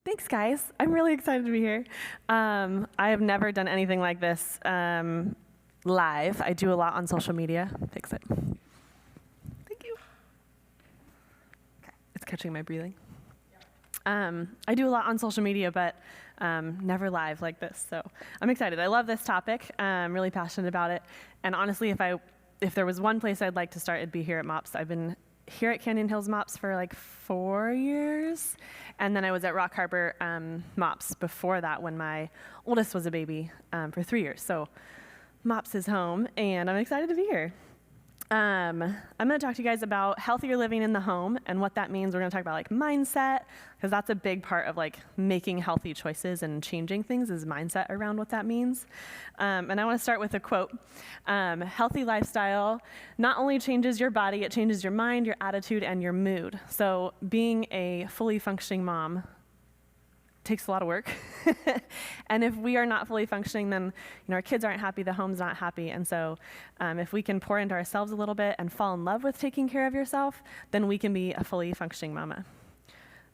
Thanks, guys. I'm really excited to be here. I have never done anything like this live. I do a lot on social media. Fix it. Thank you. Okay. It's catching my breathing. I do a lot on social media, but never live like this. So I'm excited. I love this topic. I'm really passionate about it. And honestly, if there was one place I'd like to start, it'd be here at MOPS. I've been here at Canyon Hills MOPS for like 4 years. And then I was at Rock Harbor MOPS before that when my oldest was a baby for 3 years. So MOPS is home, and I'm excited to be here. I'm going to talk to you guys about healthier living in the home and what that means. We're going to talk about like mindset, because that's a big part of like making healthy choices and changing things is mindset around what that means. And I want to start with a quote. Healthy lifestyle not only changes your body, it changes your mind, your attitude, and your mood. So being a fully functioning mom takes a lot of work. And if we are not fully functioning, then our kids aren't happy, the home's not happy. And so if we can pour into ourselves a little bit and fall in love with taking care of yourself, then we can be a fully functioning mama.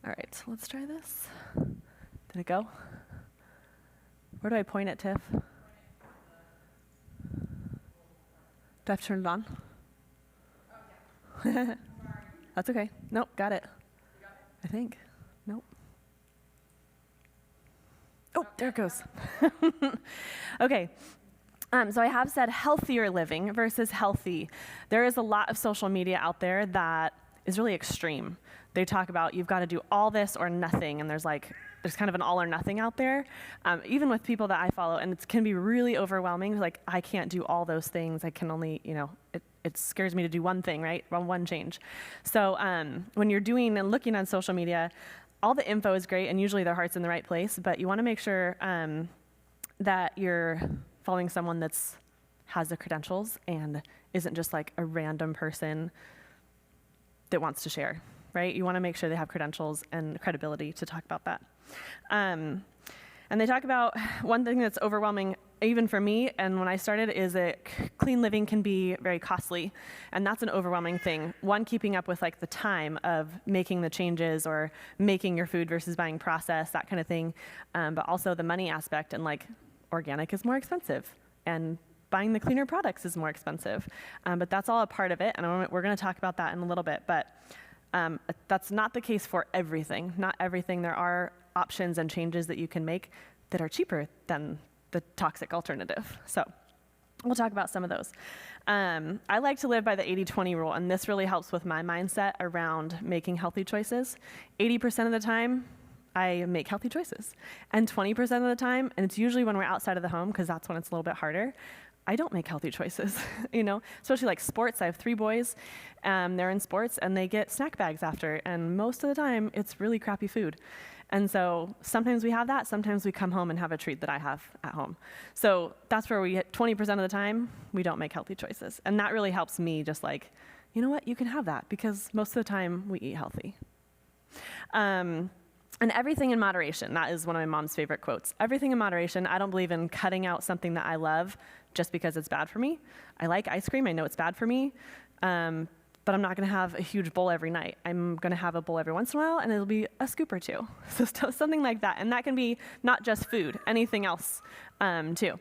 All right, let's try this. Did it go? Where do I point it, Tiff? Do I have to turn it on? That's okay. Nope, got it. I think. Nope. Oh, there it goes. Okay. So I have said healthier living versus healthy. There is a lot of social media out there that is really extreme. They talk about you've got to do all this or nothing, and there's kind of an all or nothing out there, even with people that I follow, and it can be really overwhelming. Like, I can't do all those things. I can only, it scares me to do one thing, right? One change. So when you're doing and looking on social media, all the info is great, and usually their heart's in the right place, but you want to make sure that you're following someone that's has the credentials and isn't just like a random person that wants to share, right? You want to make sure they have credentials and credibility to talk about that. And they talk about one thing that's overwhelming, even for me, and when I started, is that clean living can be very costly, and that's an overwhelming thing. One, keeping up with like the time of making the changes or making your food versus buying processed, that kind of thing, but also the money aspect, and like organic is more expensive, and buying the cleaner products is more expensive, but that's all a part of it, and we're going to talk about that in a little bit, but that's not the case for everything. Not everything. There are options and changes that you can make that are cheaper than the toxic alternative. So we'll talk about some of those. I like to live by the 80-20 rule, and this really helps with my mindset around making healthy choices. 80% of the time, I make healthy choices. And 20% of the time, and it's usually when we're outside of the home, because that's when it's a little bit harder, I don't make healthy choices, especially like sports. I have 3 boys, they're in sports, and they get snack bags after, and most of the time, it's really crappy food. And so sometimes we have that, sometimes we come home and have a treat that I have at home. So that's where we get 20% of the time, we don't make healthy choices. And that really helps me just like, you know what, you can have that, because most of the time we eat healthy. And everything in moderation, that is one of my mom's favorite quotes. Everything in moderation. I don't believe in cutting out something that I love just because it's bad for me. I like ice cream, I know it's bad for me, but I'm not gonna have a huge bowl every night. I'm gonna have a bowl every once in a while, and it'll be a scoop or two. So something like that, and that can be not just food, anything else too.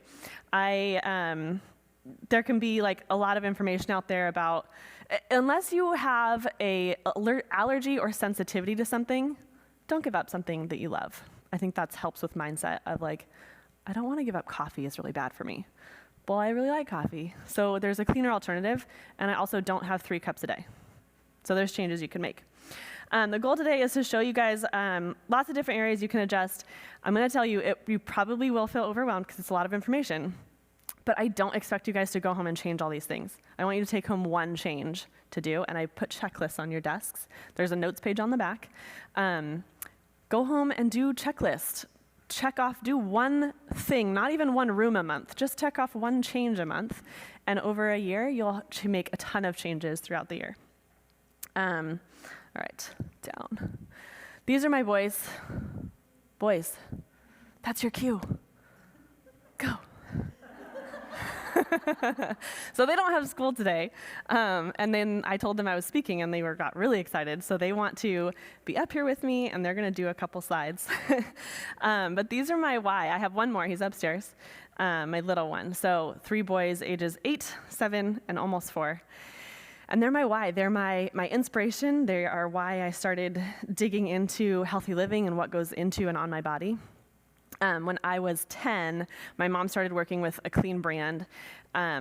There can be like a lot of information out there about, unless you have a allergy or sensitivity to something, don't give up something that you love. I think that helps with mindset of like, I don't want to give up coffee, it's really bad for me. Well, I really like coffee. So there's a cleaner alternative, and I also don't have 3 cups a day. So there's changes you can make. The goal today is to show you guys lots of different areas you can adjust. I'm going to tell you, you probably will feel overwhelmed because it's a lot of information, but I don't expect you guys to go home and change all these things. I want you to take home one change to do, and I put checklists on your desks. There's a notes page on the back. Go home and do checklist. Check off, do one thing, not even one room a month, just check off one change a month, and over a year, you'll make a ton of changes throughout the year. All right, down. These are my boys. Boys, that's your cue. Go. So they don't have school today. And then I told them I was speaking, and they got really excited. So they want to be up here with me, and they're going to do a couple slides. But these are my why. I have one more. He's upstairs, my little one. So 3 boys, ages 8, 7, and almost 4. And they're my why. They're my inspiration. They are why I started digging into healthy living and what goes into and on my body. When I was 10, my mom started working with a clean brand.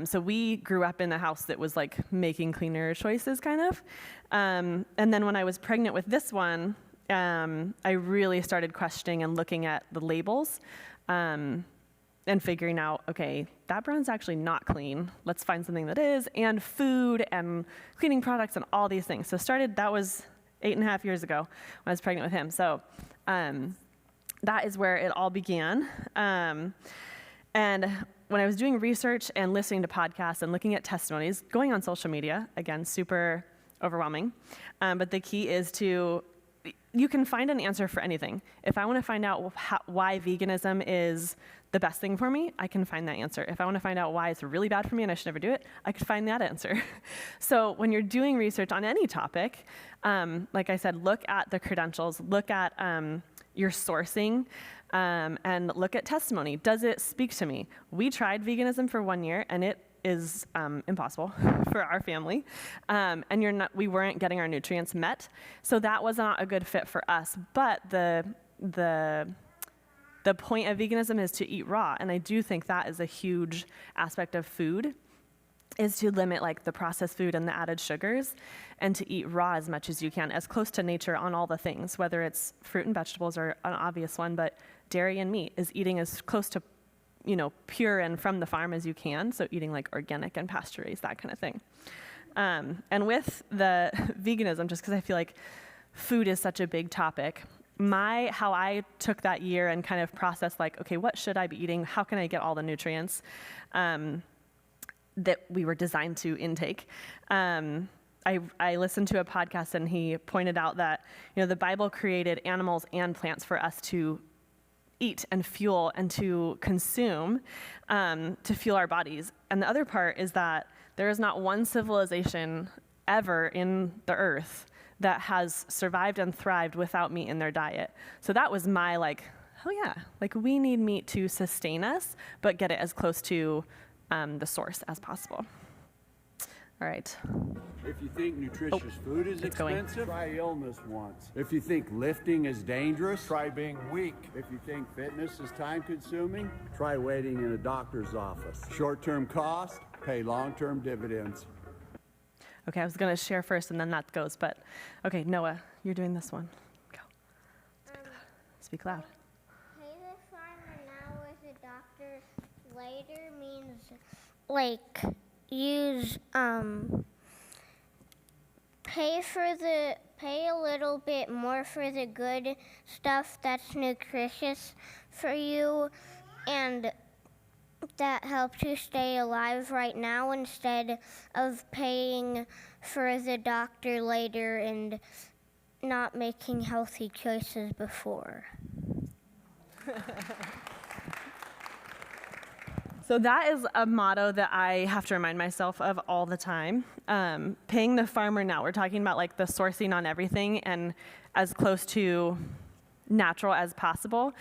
So we grew up in a house that was like making cleaner choices, kind of. And then when I was pregnant with this one, I really started questioning and looking at the labels and figuring out, okay, that brand's actually not clean. Let's find something that is, and food and cleaning products and all these things. So that was 8.5 years ago when I was pregnant with him. So that is where it all began. And when I was doing research and listening to podcasts and looking at testimonies, going on social media, again, super overwhelming. But the key is you can find an answer for anything. If I want to find out why veganism is the best thing for me, I can find that answer. If I want to find out why it's really bad for me and I should never do it, I could find that answer. So when you're doing research on any topic, like I said, look at the credentials, look at your sourcing, and look at testimony. Does it speak to me? We tried veganism for 1 year, and it is impossible for our family, and we weren't getting our nutrients met, so that was not a good fit for us. But the point of veganism is to eat raw, and I do think that is a huge aspect of food, is to limit like the processed food and the added sugars, and to eat raw as much as you can, as close to nature on all the things, whether it's fruit and vegetables are an obvious one, but dairy and meat is eating as close to pure and from the farm as you can, so eating like organic and pasture-raised, that kind of thing. And with the veganism, just because I feel like food is such a big topic, how I took that year and kind of processed like, okay, what should I be eating? How can I get all the nutrients that we were designed to intake? I listened to a podcast, and he pointed out that the Bible created animals and plants for us to eat and fuel and to consume to fuel our bodies. And the other part is that there is not one civilization ever in the earth that has survived and thrived without meat in their diet. So that was my oh yeah, we need meat to sustain us, but get it as close to the source as possible. All right. If you think nutritious food is expensive, try illness once. If you think lifting is dangerous, try being weak. If you think fitness is time-consuming, try waiting in a doctor's office. Short-term cost, pay long-term dividends. Okay, I was going to share first, and then that goes. But okay, Noah, you're doing this one. Go. Speak loud. Pay the farmer now with a doctor later means use pay a little bit more for the good stuff that's nutritious for you and that helps you stay alive right now, instead of paying for the doctor later and not making healthy choices before. So that is a motto that I have to remind myself of all the time. Paying the farmer now. We're talking about the sourcing on everything and as close to natural as possible.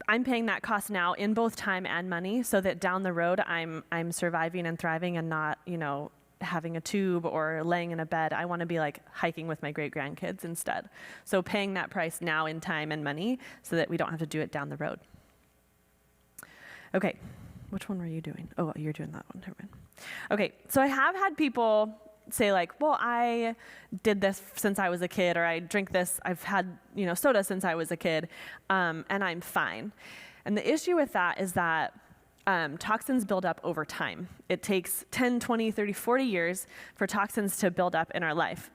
I'm paying that cost now in both time and money, so that down the road I'm surviving and thriving and not having a tube or laying in a bed. I want to be hiking with my great grandkids instead. So paying that price now in time and money so that we don't have to do it down the road. Okay, which one were you doing? Oh, you're doing that one. Never mind. Okay, so I have had people say well, I did this since I was a kid, or I drink this, I've had, soda since I was a kid, and I'm fine. And the issue with that is that toxins build up over time. It takes 10, 20, 30, 40 years for toxins to build up in our life.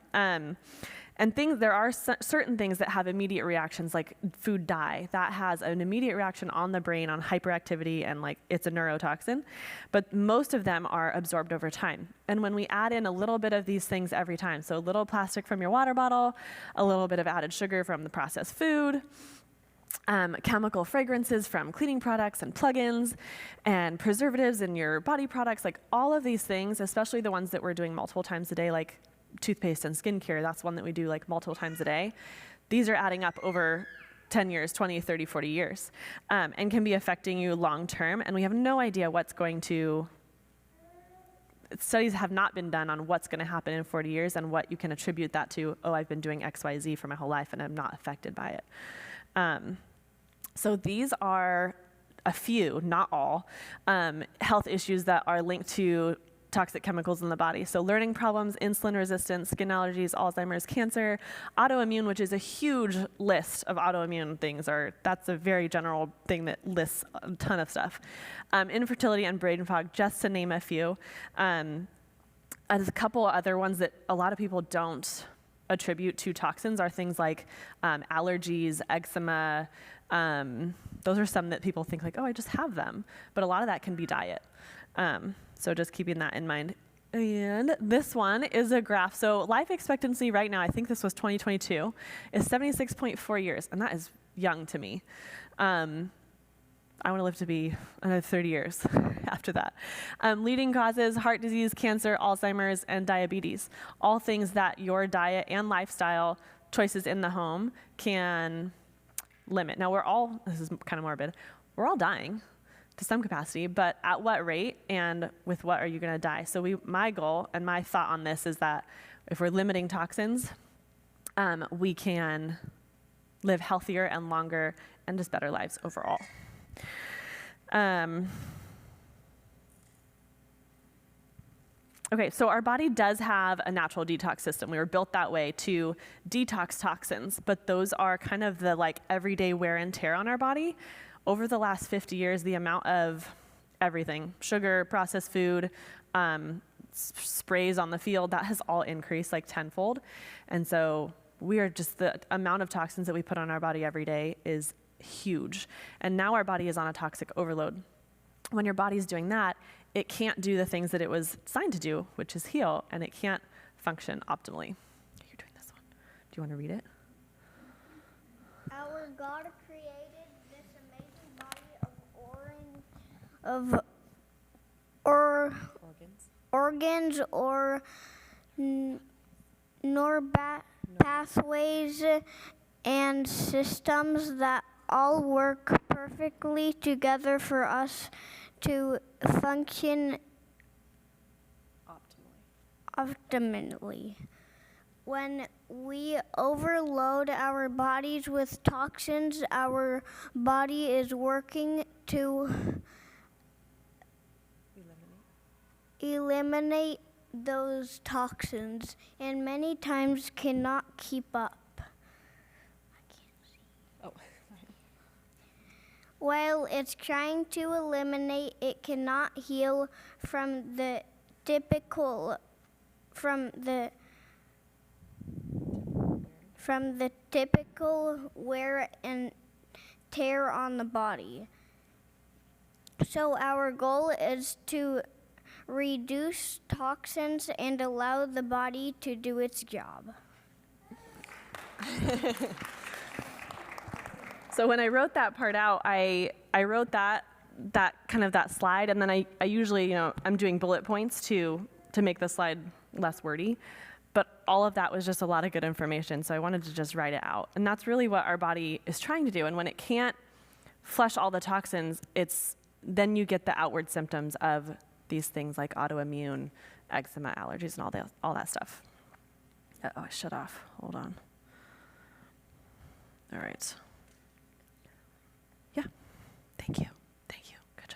And there are certain things that have immediate reactions, like food dye. That has an immediate reaction on the brain, on hyperactivity, and it's a neurotoxin. But most of them are absorbed over time. And when we add in a little bit of these things every time, so a little plastic from your water bottle, a little bit of added sugar from the processed food, chemical fragrances from cleaning products and plugins and preservatives in your body products, like all of these things, especially the ones that we're doing multiple times a day, like toothpaste and skincare, that's one that we do like multiple times a day. These are adding up over 10 years, 20, 30, 40 years, and can be affecting you long term. And we have no idea what's going to, studies have not been done on what's going to happen in 40 years and what you can attribute that to. Oh, I've been doing X, Y, Z for my whole life and I'm not affected by it. So these are a few, not all, health issues that are linked to toxic chemicals in the body. So learning problems, insulin resistance, skin allergies, Alzheimer's, cancer, autoimmune, which is a huge list of autoimmune things, that's a very general thing that lists a ton of stuff. Infertility and brain fog, just to name a few. There's a couple other ones that a lot of people don't attribute to toxins are things like allergies, eczema. Those are some that people think like, oh, I just have them. But a lot of that can be diet. So just keeping that in mind. And this one is a graph. So life expectancy right now, I think this was 2022, is 76.4 years. And that is young to me. I want to live to be another 30 years after that. Leading causes, heart disease, cancer, Alzheimer's, and diabetes. All things that your diet and lifestyle choices in the home can limit. Now this is kind of morbid, we're all dying to some capacity, but at what rate and with what are you going to die? So my goal and my thought on this is that if we're limiting toxins, we can live healthier and longer and just better lives overall. Okay, so our body does have a natural detox system. We were built that way to detox toxins, but those are kind of the like everyday wear and tear on our body. Over the last 50 years, the amount of everything, sugar, processed food, sprays on the field, that has all increased like tenfold. And so the amount of toxins that we put on our body every day is huge. And now our body is on a toxic overload. When your body's doing that, it can't do the things that it was designed to do, which is heal, and it can't function optimally. You're doing this one. Do you want to read it? Our God created this amazing body of organs or pathways and systems that all work perfectly together for us to function optimally. When we overload our bodies with toxins, our body is working to eliminate those toxins and many times cannot keep up. While it's trying to eliminate, it cannot heal from the typical wear and tear on the body. So our goal is to reduce toxins and allow the body to do its job. So when I wrote that part out, I wrote that kind of that slide, and then I usually, I'm doing bullet points to make the slide less wordy, but all of that was just a lot of good information, so I wanted to just write it out. And that's really what our body is trying to do, and when it can't flush all the toxins, then you get the outward symptoms of these things like autoimmune, eczema, allergies, and all that stuff. Oh, I shut off. Hold on. All right. Yeah. Thank you. Good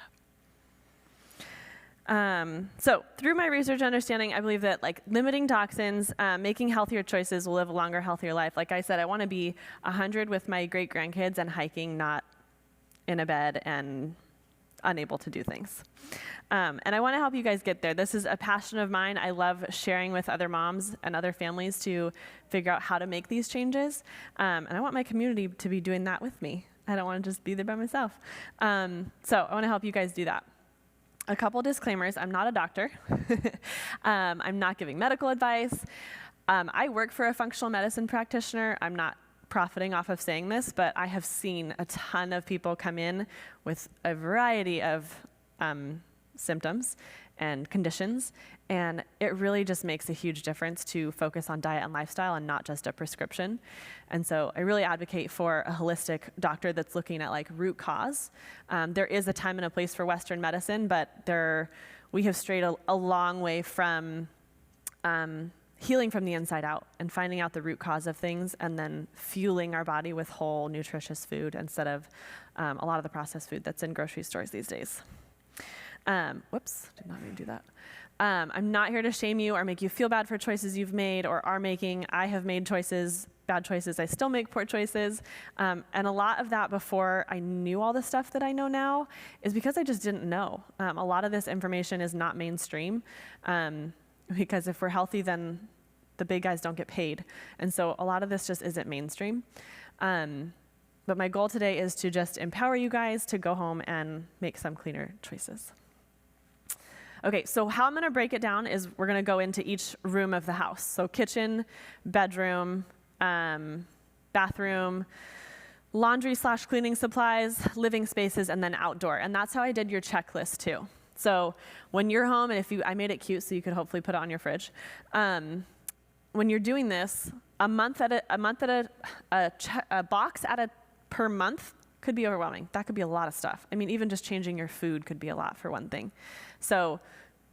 job. So through my research understanding, I believe that limiting toxins, making healthier choices will live a longer, healthier life. Like I said, I want to be 100 with my great grandkids and hiking, not in a bed and unable to do things. And I want to help you guys get there. This is a passion of mine. I love sharing with other moms and other families to figure out how to make these changes. And I want my community to be doing that with me. I don't want to just be there by myself. So I want to help you guys do that. A couple disclaimers. I'm not a doctor. I'm not giving medical advice. I work for a functional medicine practitioner. I'm not profiting off of saying this, but I have seen a ton of people come in with a variety of symptoms and conditions, and it really just makes a huge difference to focus on diet and lifestyle and not just a prescription. And so I really advocate for a holistic doctor that's looking at like root cause. There is a time and a place for Western medicine, but we have strayed a long way from healing from the inside out and finding out the root cause of things and then fueling our body with whole, nutritious food instead of a lot of the processed food that's in grocery stores these days. Whoops, did not mean to do that. I'm not here to shame you or make you feel bad for choices you've made or are making. I have made choices, bad choices. I still make poor choices. And a lot of that before I knew all the stuff that I know now is because I just didn't know. A lot of this information is not mainstream because if we're healthy, then the big guys don't get paid. And so a lot of this just isn't mainstream. But my goal today is to just empower you guys to go home and make some cleaner choices. Okay, so how I'm gonna break it down is we're gonna go into each room of the house. So kitchen, bedroom, bathroom, laundry/cleaning supplies, living spaces, and then outdoor. And that's how I did your checklist too. So when you're home, and I made it cute so you could hopefully put it on your fridge. When you're doing this, a box per month could be overwhelming. That could be a lot of stuff. I mean, even just changing your food could be a lot for one thing. So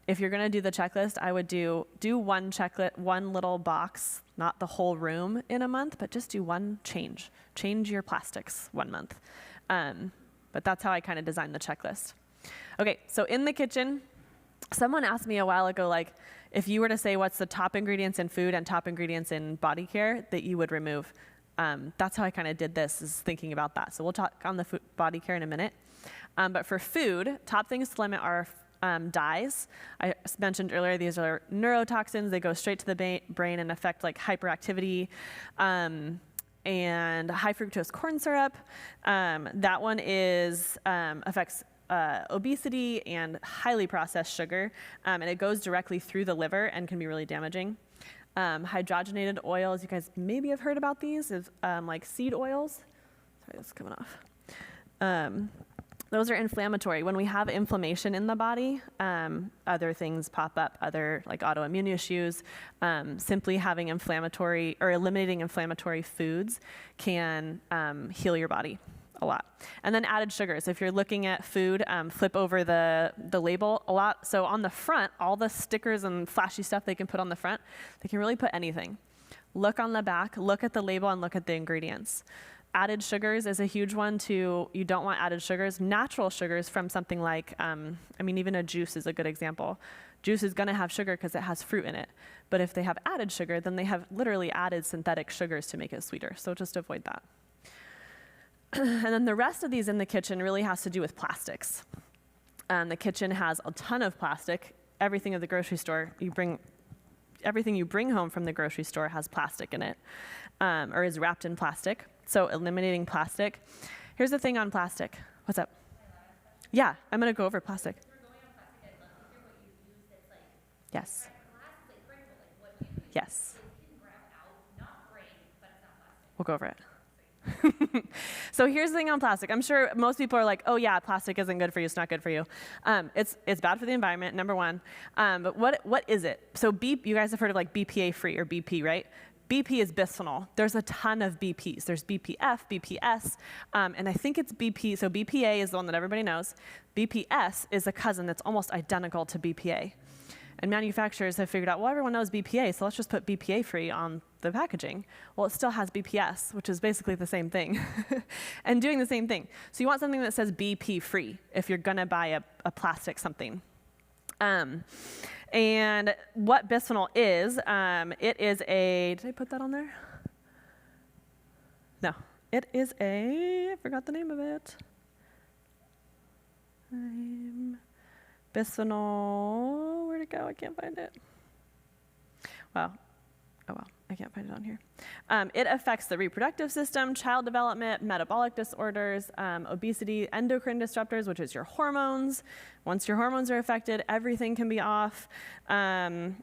if you're gonna do the checklist, I would do one checklist, one little box, not the whole room in a month, but just do one change. Change your plastics 1 month. But that's how I kind of designed the checklist. Okay, so in the kitchen, someone asked me a while ago, like, if you were to say what's the top ingredients in food and top ingredients in body care that you would remove. That's how I kind of did this, is thinking about that. So we'll talk on the body care in a minute. But for food, top things to limit are dyes. I mentioned earlier, these are neurotoxins. They go straight to the brain and affect like hyperactivity. And high fructose corn syrup. That one affects obesity and highly processed sugar. And it goes directly through the liver and can be really damaging. Hydrogenated oils, you guys maybe have heard about these, is like seed oils. Sorry, this is coming off. Those are inflammatory. When we have inflammation in the body, other things pop up, other like autoimmune issues. Simply having inflammatory or eliminating inflammatory foods can heal your body a lot. And then added sugars. If you're looking at food, flip over the label a lot. So on the front, all the stickers and flashy stuff they can put on the front, they can really put anything. Look on the back, look at the label, and look at the ingredients. Added sugars is a huge one too. You don't want added sugars. Natural sugars from something like, even a juice is a good example. Juice is gonna have sugar because it has fruit in it. But if they have added sugar, then they have literally added synthetic sugars to make it sweeter. So just avoid that. And then the rest of these in the kitchen really has to do with plastics. The kitchen has a ton of plastic. Everything at the grocery store, everything you bring home from the grocery store has plastic in it, or is wrapped in plastic. So eliminating plastic. Here's the thing on plastic. What's up? Yeah, I'm gonna go over plastic. Yes. Yes. We'll go over it. So here's the thing on plastic. I'm sure most people are like, oh yeah, plastic isn't good for you, it's not good for you. It's bad for the environment, number one. But what is it? So you guys have heard of like BPA free or BP, right? BP is bisphenol. There's a ton of BPs. There's BPF, BPS, and I think it's BP. So BPA is the one that everybody knows. BPS is a cousin that's almost identical to BPA. And manufacturers have figured out, well, everyone knows BPA, so let's just put BPA free on the packaging. Well, it still has BPS, which is basically the same thing, and doing the same thing. So you want something that says BP free if you're gonna buy a plastic something. And what bisphenol is, it is did I put that on there? No, it is I forgot the name of it. Bisphenol, where'd it go? I can't find it. Well, oh well, I can't find it on here. It affects the reproductive system, child development, metabolic disorders, obesity, endocrine disruptors, which is your hormones. Once your hormones are affected, everything can be off, and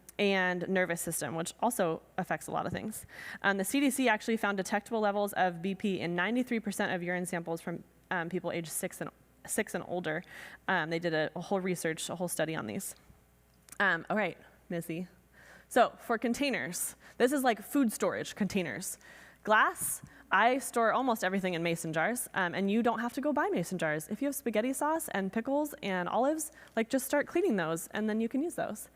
nervous system, which also affects a lot of things. The CDC actually found detectable levels of BP in 93% of urine samples from people aged 6 and older. They did a whole study on these. All right, Missy. So for containers, this is like food storage containers. Glass, I store almost everything in mason jars, and you don't have to go buy mason jars. If you have spaghetti sauce and pickles and olives, like just start cleaning those, and then you can use those.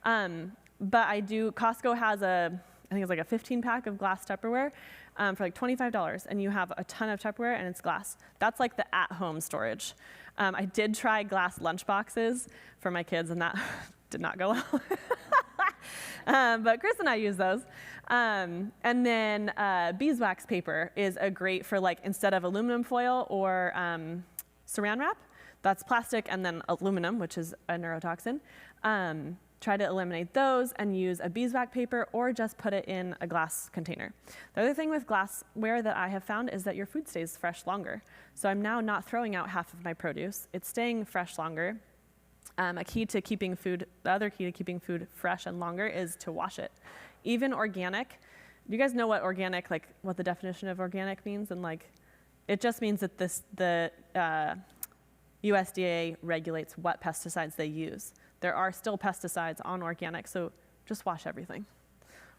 But Costco has I think it's like a 15-pack of glass Tupperware for like $25, and you have a ton of Tupperware, and it's glass. That's like the at-home storage. I did try glass lunch boxes for my kids, and that did not go well. But Chris and I use those. And then beeswax paper is a great for like instead of aluminum foil or saran wrap, that's plastic, and then aluminum, which is a neurotoxin. Try to eliminate those and use a beeswax paper or just put it in a glass container. The other thing with glassware that I have found is that your food stays fresh longer. So I'm now not throwing out half of my produce. It's staying fresh longer. The other key to keeping food fresh and longer is to wash it. Even organic, do you guys know what organic, like what the definition of organic means? And like, it just means that the USDA regulates what pesticides they use. There are still pesticides on organic, so just wash everything.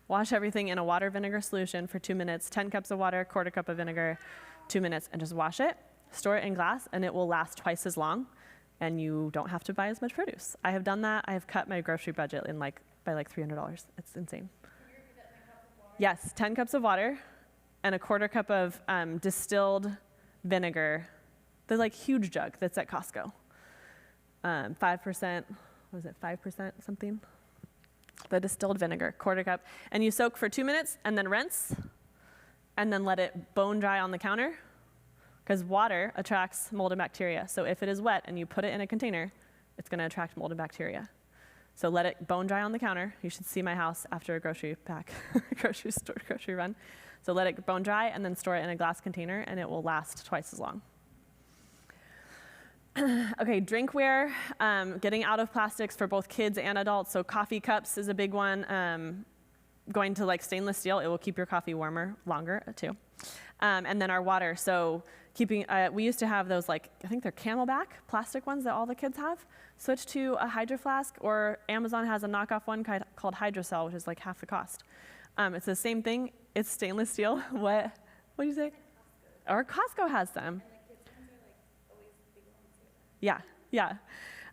Wash everything in a water vinegar solution for 2 minutes, 10 cups of water, quarter cup of vinegar, 2 minutes, and just wash it. Store it in glass, and it will last twice as long. And you don't have to buy as much produce. I have done that. I have cut my grocery budget by like $300. It's insane. Yes, 10 cups of water and a quarter cup of distilled vinegar. The like huge jug that's at Costco. 5%, what is it, 5% something? The distilled vinegar, quarter cup. And you soak for 2 minutes and then rinse and then let it bone dry on the counter. Because water attracts mold and bacteria. So if it is wet and you put it in a container, it's going to attract mold and bacteria. So let it bone dry on the counter. You should see my house after a grocery run. So let it bone dry and then store it in a glass container, and it will last twice as long. Okay, drinkware, getting out of plastics for both kids and adults. So coffee cups is a big one. Going to like stainless steel, it will keep your coffee warmer longer too. And then our water, so we used to have those like, I think they're Camelback plastic ones that all the kids have. Switch to a Hydro Flask, or Amazon has a knockoff one called Hydrocell, which is like half the cost. It's the same thing, it's stainless steel. What do you say? Or Costco has them. Yeah.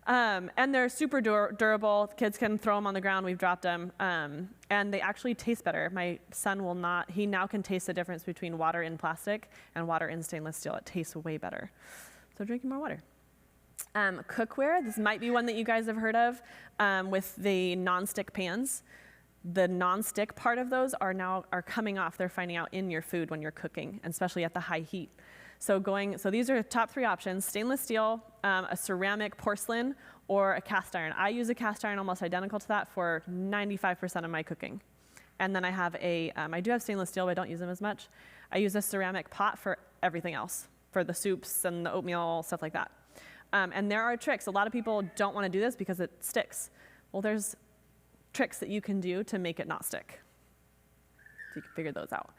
And they're super durable. Kids can throw them on the ground. We've dropped them. And they actually taste better. My son will not. He now can taste the difference between water in plastic and water in stainless steel. It tastes way better. So drinking more water. Cookware. This might be one that you guys have heard of with the nonstick pans. The nonstick part of those are coming off. They're finding out in your food when you're cooking, and especially at the high heat. So these are top 3 options: stainless steel, a ceramic porcelain, or a cast iron. I use a cast iron almost identical to that for 95% of my cooking. And then I have I do have stainless steel, but I don't use them as much. I use a ceramic pot for everything else, for the soups and the oatmeal, stuff like that. And there are tricks. A lot of people don't want to do this because it sticks. Well, there's tricks that you can do to make it not stick. So you can figure those out.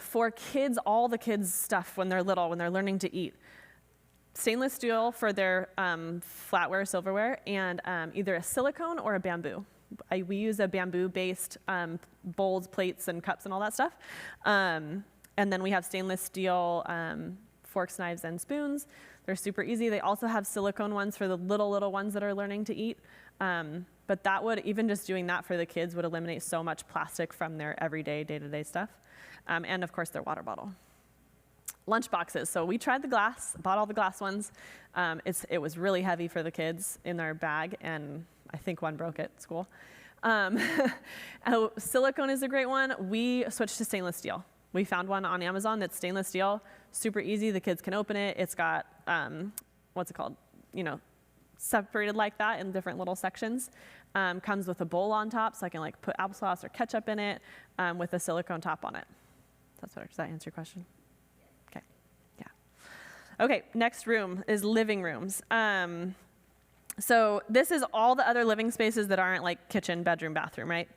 For kids, all the kids' stuff when they're little, when they're learning to eat. Stainless steel for their flatware, silverware, and either a silicone or a bamboo. We use a bamboo-based bowls, plates, and cups and all that stuff. And then we have stainless steel forks, knives, and spoons. They're super easy. They also have silicone ones for the little ones that are learning to eat. But that would, even just doing that for the kids would eliminate so much plastic from their everyday, day-to-day stuff. And of course, their water bottle. Lunch boxes. So we tried the glass, bought all the glass ones. It was really heavy for the kids in their bag, and I think one broke at school. Silicone is a great one. We switched to stainless steel. We found one on Amazon that's stainless steel, super easy. The kids can open it. It's got, what's it called? Separated like that in different little sections. Comes with a bowl on top, so I can like put applesauce or ketchup in it with a silicone top on it. That's better. Does that answer your question? Okay. Yeah. Okay. Next room is living rooms. So this is all the other living spaces that aren't like kitchen, bedroom, bathroom, right?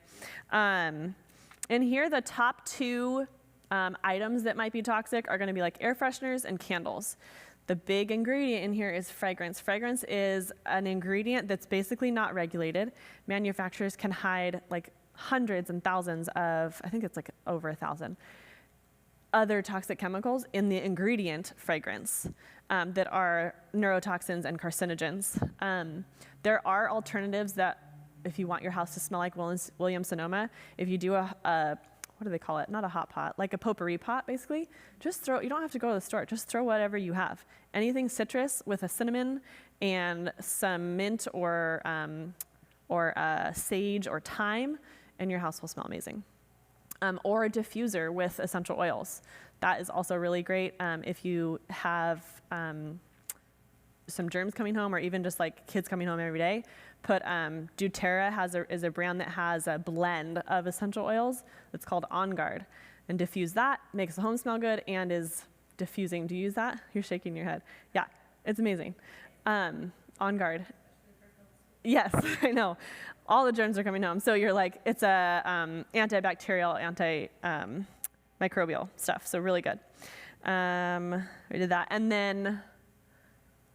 In here, the top two items that might be toxic are going to be like air fresheners and candles. The big ingredient in here is fragrance. Fragrance is an ingredient that's basically not regulated. Manufacturers can hide like hundreds and thousands of, I think it's like over 1,000, other toxic chemicals in the ingredient fragrance that are neurotoxins and carcinogens. There are alternatives that, if you want your house to smell like Williams-Sonoma, if you do what do they call it? Not a hot pot, like a potpourri pot, basically. Just throw, you don't have to go to the store, just throw whatever you have. Anything citrus with a cinnamon and some mint or sage or thyme, and your house will smell amazing. Or a diffuser with essential oils. That is also really great if you have some germs coming home, or even just like kids coming home every day. Put doTERRA is a brand that has a blend of essential oils that's called On Guard, and diffuse that, makes the home smell good, and is diffusing. Do you use that? You're shaking your head. Yeah, it's amazing. On Guard. Yes, I know. All the germs are coming home. So you're like, it's a antibacterial, antimicrobial stuff. So really good. We did that. And then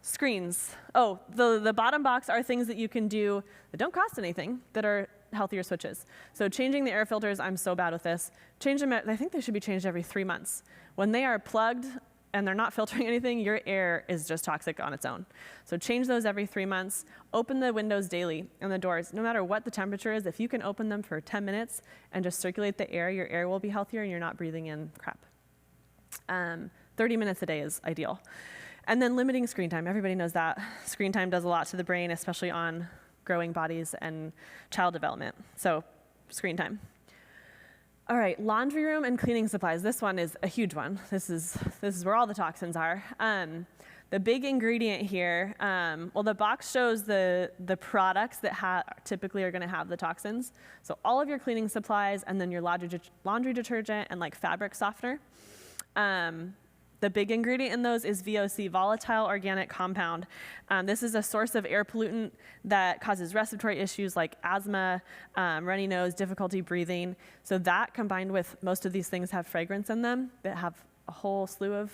screens. Oh, the bottom box are things that you can do that don't cost anything, that are healthier switches. So changing the air filters, I'm so bad with this. Change them, I think they should be changed every 3 months. When they are plugged and they're not filtering anything, your air is just toxic on its own. So change those every 3 months. Open the windows daily and the doors. No matter what the temperature is, if you can open them for 10 minutes and just circulate the air, your air will be healthier and you're not breathing in crap. 30 minutes a day is ideal. And then limiting screen time. Everybody knows that. Screen time does a lot to the brain, especially on growing bodies and child development. So screen time. All right, laundry room and cleaning supplies. This one is a huge one. This is where all the toxins are. The big ingredient here, well, the box shows the products that typically are gonna have the toxins. So all of your cleaning supplies, and then your laundry detergent and like fabric softener. The big ingredient in those is VOC, volatile organic compound. This is a source of air pollutant that causes respiratory issues like asthma, runny nose, difficulty breathing. So that, combined with most of these things have fragrance in them that have a whole slew of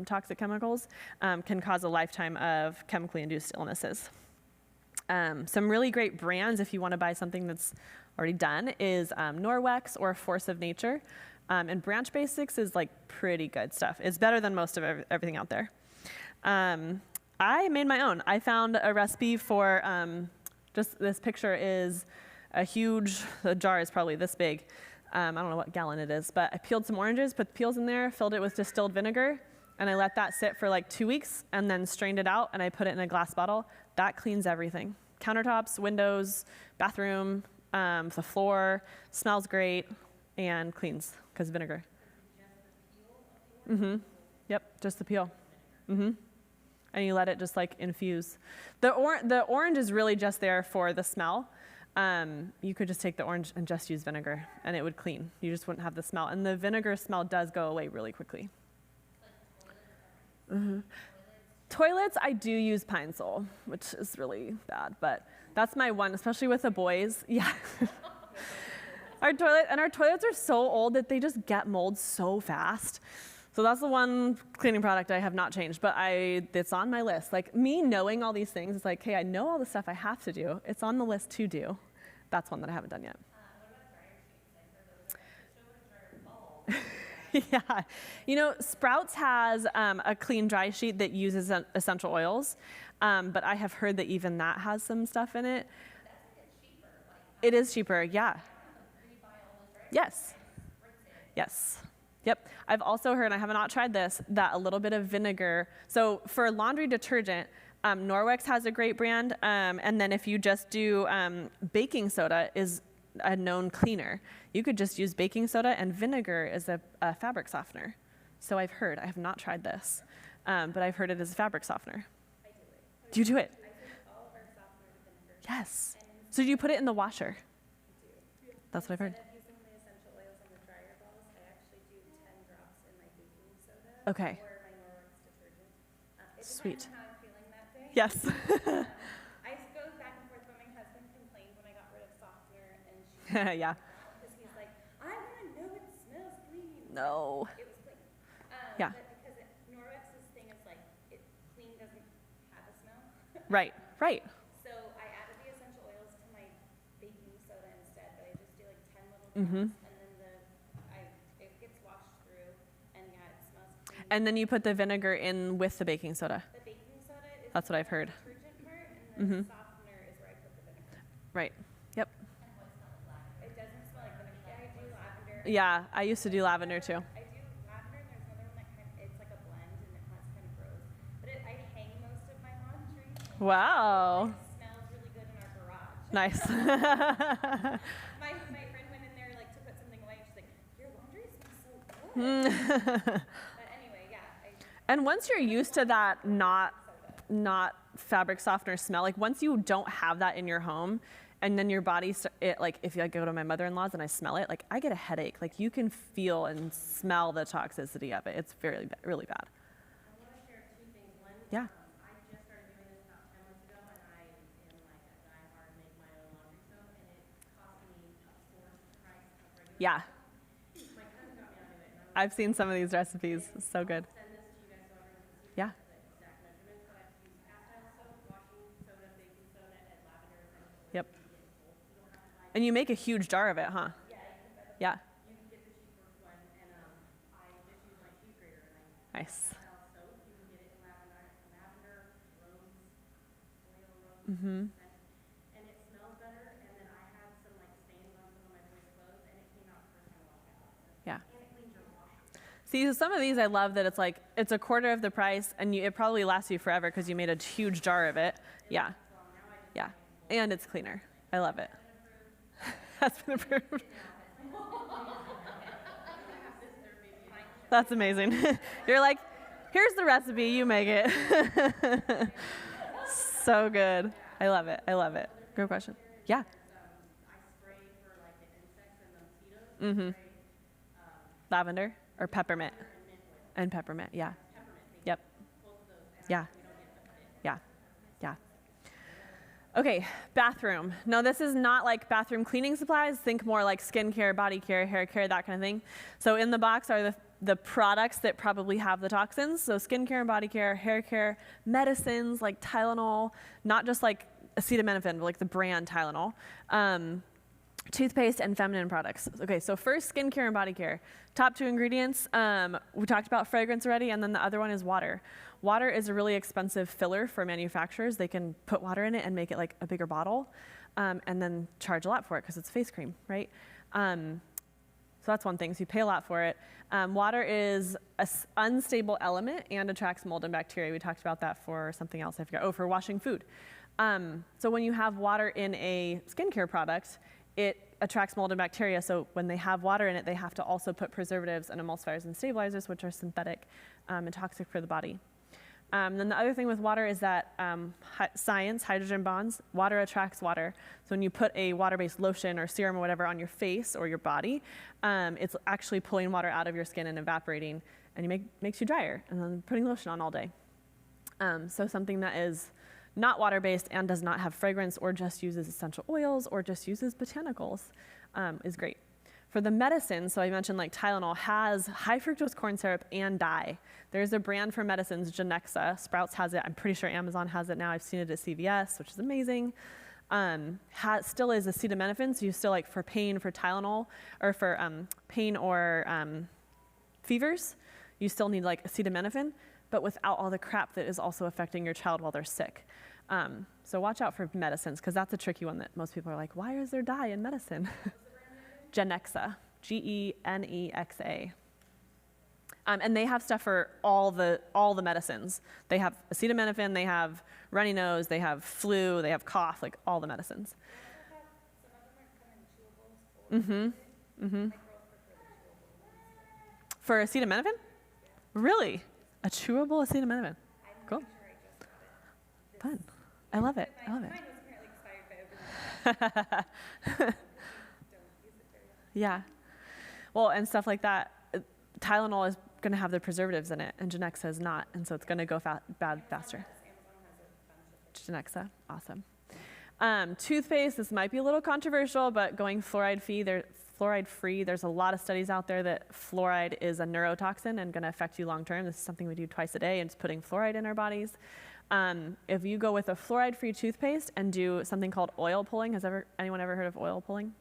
toxic chemicals, can cause a lifetime of chemically induced illnesses. Some really great brands, if you want to buy something that's already done, is Norwex or Force of Nature. And Branch Basics is like pretty good stuff. It's better than most of everything out there. I made my own. I found a recipe for, just this picture is the jar is probably this big. I don't know what gallon it is, but I peeled some oranges, put the peels in there, filled it with distilled vinegar, and I let that sit for like 2 weeks, and then strained it out, and I put it in a glass bottle. That cleans everything. Countertops, windows, bathroom, the floor, smells great, and cleans, because vinegar. Mm-hmm. Yep, just the peel. Mm-hmm. And you let it just like infuse. The orange is really just there for the smell. You could just take the orange and just use vinegar, and it would clean. You just wouldn't have the smell. And the vinegar smell does go away really quickly. Mm-hmm. Toilets, I do use Pine Sol, which is really bad, but that's my one, especially with the boys. Yeah. Our toilets are so old that they just get mold so fast. So that's the one cleaning product I have not changed, but it's on my list. Like, me knowing all these things, it's like, hey, I know all the stuff I have to do. It's on the list to do. That's one that I haven't done yet. Yeah. You know, Sprouts has a clean dry sheet that uses essential oils, but I have heard that even that has some stuff in it. It is cheaper, yeah. Yes. Yes. Yep. I've also heard, I have not tried this, that a little bit of vinegar. So for laundry detergent, Norwex has a great brand. And then if you just do baking soda is a known cleaner. You could just use baking soda, and vinegar is a fabric softener. So I've heard. I have not tried this, but I've heard it is a fabric softener. I do it. Do you do it? I take all of our softener to vinegar. Yes. And So you put it in the washer? That's what I've heard. Instead of using the essential oils on the dryer balls, I actually do 10 drops in my baking soda Okay. or my Norwex detergent. It Sweet. depends on how I'm feeling that day. Yes. I go back and forth, but my husband complained when I got rid of softener, and she Yeah. because he's like, I want to know it smells clean. No. It was clean. Yeah. But because Norwex's thing is like, clean doesn't have a smell. Right. Right. So I added the essential oils to my baking soda instead, but I just do like 10 little drops, Mm-hmm. and then it gets washed through, and yeah, it smells clean. And then you put the vinegar in with the baking soda. The baking soda is That's what I've heard. the detergent part, and the softener is where I put the vinegar. Right. Yep. It doesn't smell like vinegar. Yeah, I do lavender. Yeah, I used to do lavender too. I do lavender, and there's another one that it's like a blend, and it has kind of gross. But I hang most of my laundry. Wow. It smells really good in our garage. Nice. My friend went in there like to put something away, and she's like, "Your laundry smells so good." But anyway, yeah. And once you're used to that not fabric softener smell, like once you don't have that in your home, and then your body, like if I go to my mother-in-law's and I smell it, like I get a headache. Like you can feel and smell the toxicity of it. It's really bad. I want to share two things. One, Yeah. I just started doing this about 10 months ago, and I am like a diehard make my own laundry soap, and it cost me a fourth price of regular. Yeah. My cousin got me onto it, and I'm I've seen some of these recipes. It's so good. send this to you guys so everyone can see Yeah. the exact measurements. But I have to use acetyl soap, washing soda, baking soda, and lavender essential oil. Yep. And you make a huge jar of it, huh? Yeah. You can get the cheapest one, and I just use my cheap grater, and I Nice. acetyl soap. You can get it in lavender, rose, oil rose. Mm-hmm. And it smells better. And then I had some like stains on some of my boys' clothes, and it came out the first time I washed my clothes. Yeah. And it cleans your wash. See, so some of these I love that it's like, it's a quarter of the price and it probably lasts you forever because you made a huge jar of it. Yeah. Yeah. And it's cleaner. I love it. That's been approved. That's amazing. You're like, here's the recipe, you make it. So good. I love it. I love it. Good question. Yeah. I spray for like the insects and the mosquitoes. Lavender or peppermint. And peppermint, yeah. Yep. Yeah. Yeah. Yeah. Okay, bathroom. No, this is not like bathroom cleaning supplies. Think more like skincare, body care, hair care, that kind of thing. So in the box are the products that probably have the toxins. So skincare and body care, hair care, medicines like Tylenol, not just like acetaminophen, but like the brand Tylenol. Toothpaste and feminine products. Okay, so first, skincare and body care. Top two ingredients, we talked about fragrance already, and then the other one is water. Water is a really expensive filler for manufacturers. They can put water in it and make it like a bigger bottle, and then charge a lot for it because it's face cream, right? So that's one thing, so you pay a lot for it. Water is an unstable element and attracts mold and bacteria. We talked about that for something else, I forgot. Oh, for washing food. So when you have water in a skincare product, it attracts mold and bacteria, so when they have water in it, they have to also put preservatives and emulsifiers and stabilizers, which are synthetic and toxic for the body. Then the other thing with water is that science, hydrogen bonds, water attracts water. So when you put a water-based lotion or serum or whatever on your face or your body, it's actually pulling water out of your skin and evaporating, and makes you drier, and then putting lotion on all day. So something that is not water-based and does not have fragrance or just uses essential oils or just uses botanicals is great. For the medicines, so I mentioned like Tylenol has high fructose corn syrup and dye. There's a brand for medicines, Genexa. Sprouts has it. I'm pretty sure Amazon has it now. I've seen it at CVS, which is amazing. Still is acetaminophen, so you still like for pain, for Tylenol, or for pain or fevers, you still need like acetaminophen, but without all the crap that is also affecting your child while they're sick. So watch out for medicines, because that's a tricky one that most people are like, why is there dye in medicine? Genexa, Genexa. And they have stuff for all the medicines. They have acetaminophen, they have runny nose, they have flu, they have cough, like all the medicines. For acetaminophen? Really? A chewable acetaminophen? Cool. Fun. I love it. I love it. Mine was apparently expired by over Yeah. Well, and stuff like that. Tylenol is going to have the preservatives in it, and Genexa is not, and so it's going to go bad faster. Genexa, awesome. Toothpaste, this might be a little controversial, but going fluoride-free, there's a lot of studies out there that fluoride is a neurotoxin and going to affect you long term. This is something we do twice a day, and it's putting fluoride in our bodies. If you go with a fluoride-free toothpaste and do something called oil pulling, anyone ever heard of oil pulling?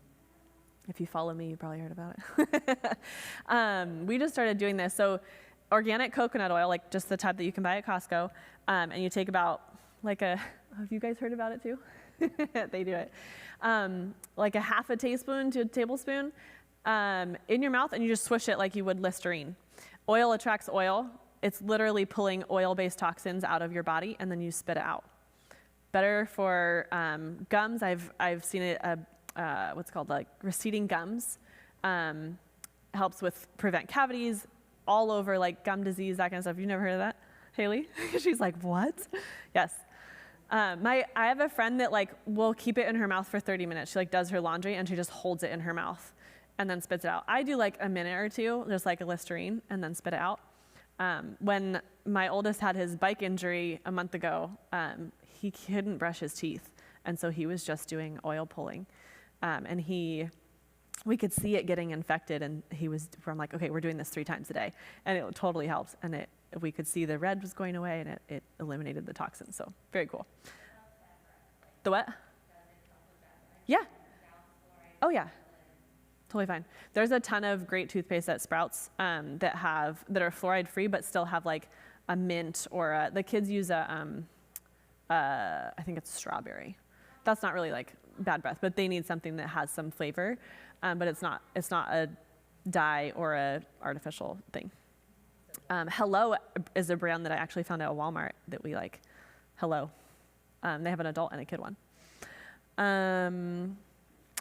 If you follow me, you probably heard about it. We just started doing this. So organic coconut oil, like just the type that you can buy at Costco, and you take about have you guys heard about it too? They do it. Like a half a teaspoon to a tablespoon in your mouth, and you just swish it like you would Listerine. Oil attracts oil. It's literally pulling oil-based toxins out of your body, and then you spit it out. Better for gums. I've seen it, what's called like receding gums. Helps with prevent cavities all over, like gum disease, that kind of stuff. You've never heard of that, Haley? She's like, what? Yes. I have a friend that will keep it in her mouth for 30 minutes. She does her laundry and she just holds it in her mouth and then spits it out. I do a minute or two, just like a Listerine, and then spit it out. When my oldest had his bike injury a month ago, he couldn't brush his teeth, and so he was just doing oil pulling, and we could see it getting infected, and I'm like, okay, we're doing this 3 times a day, and it totally helps, and we could see the red was going away, and it eliminated the toxins, so very cool. The what? Yeah. Oh yeah. Totally fine. There's a ton of great toothpaste at Sprouts that are fluoride free, but still have a mint or the kids use I think it's strawberry. That's not really bad breath, but they need something that has some flavor, but it's not a dye or a artificial thing. Hello is a brand that I actually found at Walmart that we like. Hello. They have an adult and a kid one.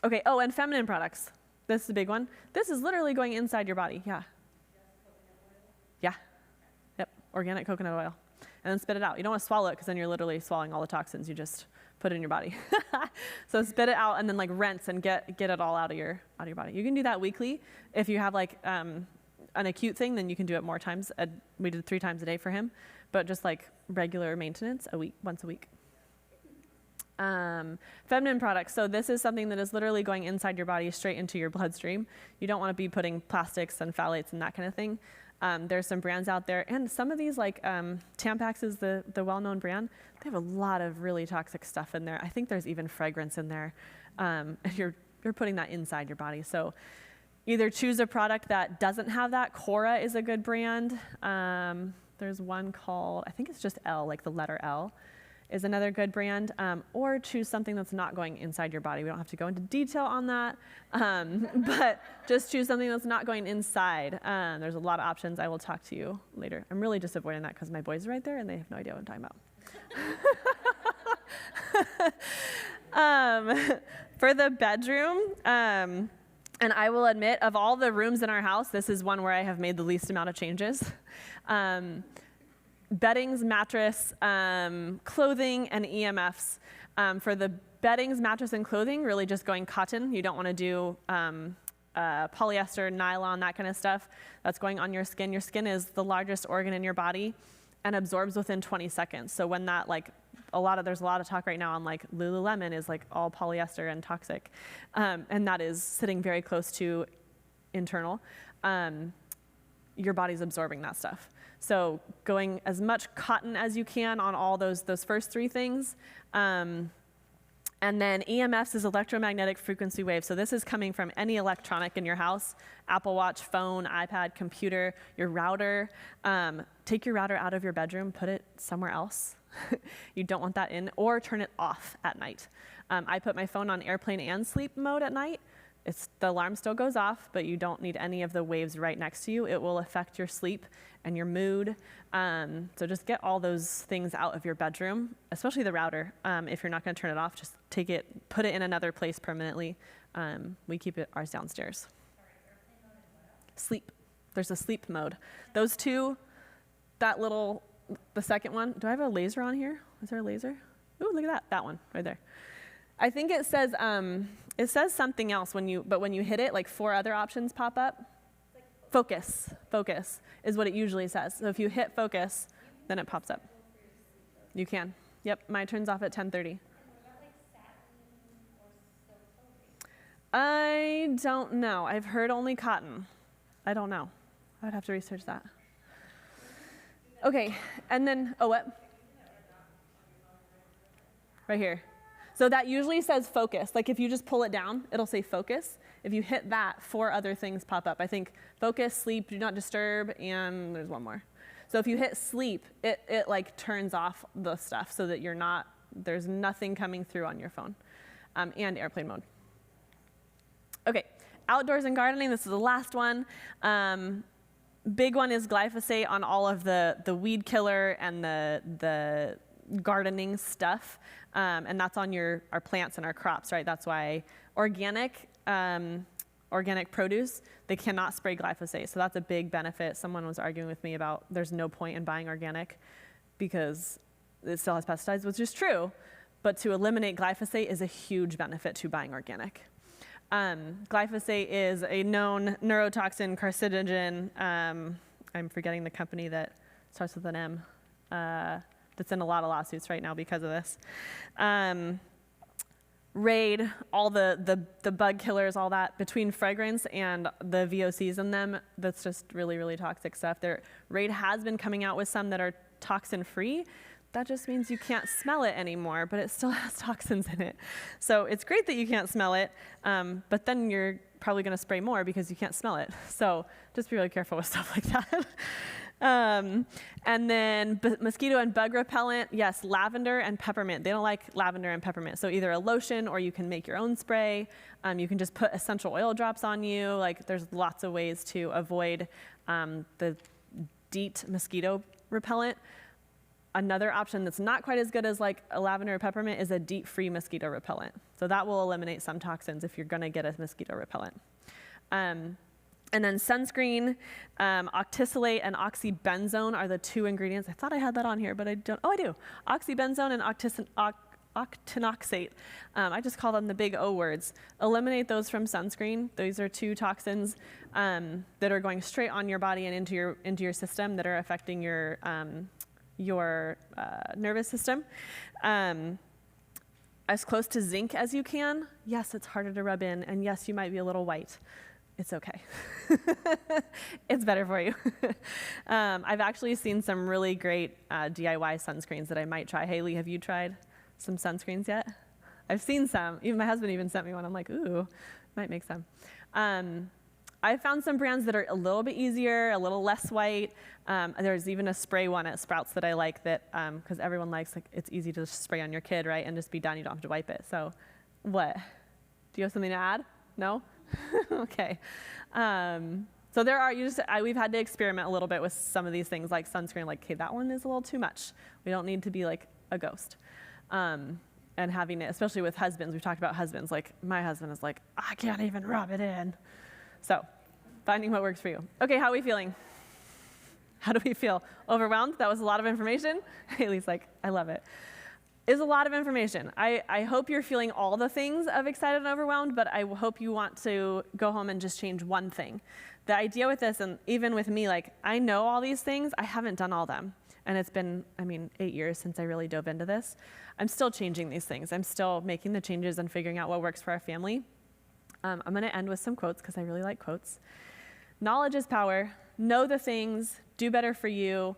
Okay. Oh, and feminine products. This is a big one. This is literally going inside your body. Yeah. Yeah. Yep. Organic coconut oil. And then spit it out. You don't want to swallow it because then you're literally swallowing all the toxins. You just put it in your body. So spit it out and then rinse and get it all out of your body. You can do that weekly. If you have an acute thing, then you can do it more times. We did 3 times a day for him, but just regular maintenance once a week. Feminine products. So this is something that is literally going inside your body straight into your bloodstream. You don't want to be putting plastics and phthalates and that kind of thing. There's some brands out there, and some of these Tampax is the well-known brand. They have a lot of really toxic stuff in there. I think there's even fragrance in there, and you're putting that inside your body. So either choose a product that doesn't have that. Cora is a good brand. There's one called, I think it's just L, the letter L, is another good brand, or choose something that's not going inside your body. We don't have to go into detail on that, but just choose something that's not going inside. There's a lot of options. I will talk to you later. I'm really just avoiding that because my boys are right there and they have no idea what I'm talking about. For the bedroom, and I will admit, of all the rooms in our house, this is one where I have made the least amount of changes. Beddings, mattress, clothing, and EMFs. For the beddings, mattress, and clothing, really just going cotton. You don't want to do polyester, nylon, that kind of stuff. That's going on your skin. Your skin is the largest organ in your body and absorbs within 20 seconds. So when that there's a lot of talk right now on Lululemon is all polyester and toxic, and that is sitting very close to internal. Your body's absorbing that stuff. So going as much cotton as you can on all those first 3 things. And then EMFs is electromagnetic frequency waves. So this is coming from any electronic in your house, Apple Watch, phone, iPad, computer, your router. Take your router out of your bedroom, put it somewhere else. You don't want that in, or turn it off at night. I put my phone on airplane and sleep mode at night. The alarm still goes off, but you don't need any of the waves right next to you. It will affect your sleep and your mood. So just get all those things out of your bedroom, especially the router. If you're not going to turn it off, just take it, put it in another place permanently. We keep ours downstairs. Sleep. There's a sleep mode. Those 2, the second one. Do I have a laser on here? Is there a laser? Ooh, look at that one right there. I think it says something else when you hit it, like 4 other options pop up. Focus is what it usually says. So if you hit focus, then it pops up. You can. Yep, mine turns off at 10:30. I don't know. I've heard only cotton. I don't know. I would have to research that. Okay, and then, oh, what? Right here. So that usually says focus. Like if you just pull it down, it'll say focus. If you hit that, 4 other things pop up. I think focus, sleep, do not disturb, and there's one more. So if you hit sleep, it like turns off the stuff so that there's nothing coming through on your phone, and airplane mode. Okay, outdoors and gardening, this is the last one. Big one is glyphosate on all of the weed killer and the gardening stuff, and that's on our plants and our crops, right? That's why organic produce, they cannot spray glyphosate. So that's a big benefit. Someone was arguing with me about there's no point in buying organic because it still has pesticides, which is true. But to eliminate glyphosate is a huge benefit to buying organic. Glyphosate is a known neurotoxin carcinogen. I'm forgetting the company that starts with an M. That's in a lot of lawsuits right now because of this. Raid, all the bug killers, all that, between fragrance and the VOCs in them, that's just really, really toxic stuff. Raid has been coming out with some that are toxin-free. That just means you can't smell it anymore, but it still has toxins in it. So it's great that you can't smell it, but then you're probably going to spray more because you can't smell it. So just be really careful with stuff like that. And then mosquito and bug repellent, yes, lavender and peppermint. They don't like lavender and peppermint. So either a lotion or you can make your own spray. You can just put essential oil drops on you. Like there's lots of ways to avoid the DEET mosquito repellent. Another option that's not quite as good as like a lavender or peppermint is a DEET-free mosquito repellent. So that will eliminate some toxins if you're going to get a mosquito repellent. And then sunscreen, octisalate and oxybenzone are the 2 ingredients. I thought I had that on here, but I don't. Oh, I do. Oxybenzone and octinoxate. I just call them the big O words. Eliminate those from sunscreen. Those are 2 toxins that are going straight on your body and into your system that are affecting your nervous system. As close to zinc as you can. Yes, it's harder to rub in, and yes, you might be a little white. It's okay. It's better for you. I've actually seen some really great DIY sunscreens that I might try. Haley, have you tried some sunscreens yet? I've seen some. Even my husband even sent me one. I'm like, ooh, might make some. I found some brands that are a little bit easier, a little less white. There's even a spray one at Sprouts that I like that, because everyone likes, like, it's easy to just spray on your kid, right, and just be done. You don't have to wipe it. So what? Do you have something to add? No? Okay. So there are, we've had to experiment a little bit with some of these things like sunscreen, like, okay, that one is a little too much. We don't need to be like a ghost. And having it, especially with husbands, we've talked about husbands, like my husband is like, I can't even rub it in. So finding what works for you. Okay, how are we feeling? How do we feel? Overwhelmed? That was a lot of information? Haley's like, I love it. Is a lot of information. I hope you're feeling all the things of excited and overwhelmed, but I hope you want to go home and just change one thing. The idea with this, and even with me, like, I know all these things, I haven't done all them. And it's been, 8 years since I really dove into this. I'm still changing these things. I'm still making the changes and figuring out what works for our family. I'm going to end with some quotes because I really like quotes. Knowledge is power. Know the things. Do better for you.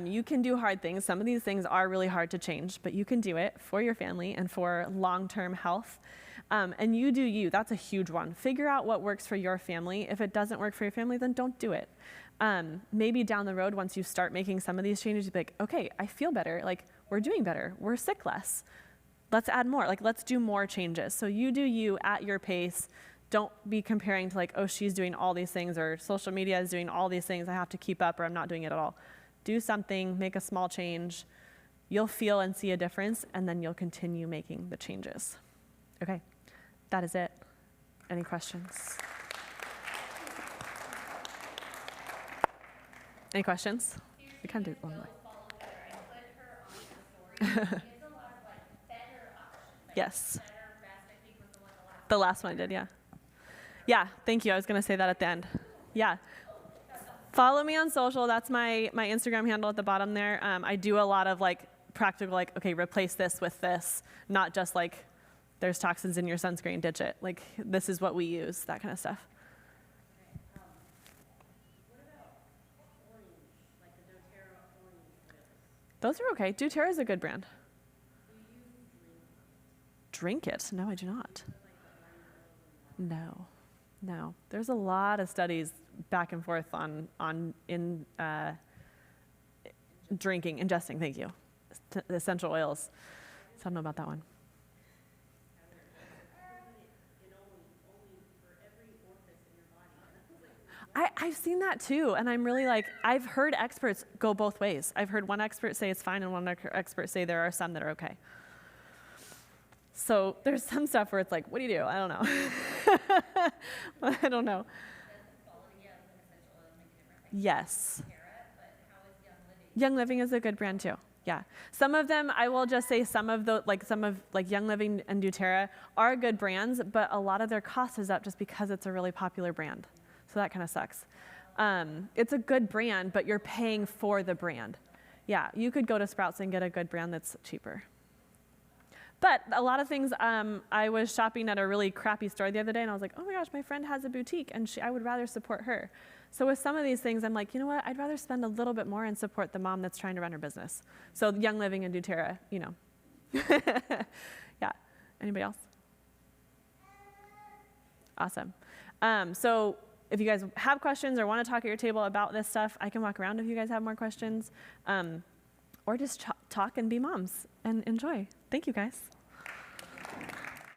You can do hard things. Some of these things are really hard to change, but you can do it for your family and for long-term health. And you do you. That's a huge one. Figure out what works for your family. If it doesn't work for your family, then don't do it. Maybe down the road, once you start making some of these changes, you'll be like, okay, I feel better. Like, we're doing better. We're sick less. Let's add more. Like, let's do more changes. So you do you at your pace. Don't be comparing to, like, oh, she's doing all these things, or social media is doing all these things. I have to keep up, or I'm not doing it at all. Do something, make a small change. You'll feel and see a difference, and then you'll continue making the changes. Okay, that is it. Any questions? Any questions? We kind of did one more. Yes. The last one I did, yeah. Yeah, thank you. I was going to say that at the end. Yeah. Follow me on social. That's my Instagram handle at the bottom there. I do a lot of like practical, like, okay, replace this with this, not just like there's toxins in your sunscreen, ditch it. Like, this is what we use, that kind of stuff. Those are okay. doTERRA is a good brand. Drink it? No, I do not. No. There's a lot of studies back and forth on drinking, ingesting, thank you. The essential oils. So I don't know about that one. I've seen that too, and I'm really like, I've heard experts go both ways. I've heard one expert say it's fine and one expert say there are some that are okay. So there's some stuff where it's like, what do you do? I don't know. I don't know. Yes. Young Living is a good brand too. Yeah. Some of them, I will just say some of Young Living and doTERRA are good brands, but a lot of their cost is up just because it's a really popular brand. So that kind of sucks. It's a good brand, but you're paying for the brand. Yeah, you could go to Sprouts and get a good brand that's cheaper. But a lot of things, I was shopping at a really crappy store the other day, and I was like, oh my gosh, my friend has a boutique, and I would rather support her. So with some of these things, I'm like, you know what? I'd rather spend a little bit more and support the mom that's trying to run her business. So Young Living and doTERRA, you know. Yeah. Anybody else? Awesome. So if you guys have questions or want to talk at your table about this stuff, I can walk around if you guys have more questions. Or just talk and be moms and enjoy. Thank you, guys.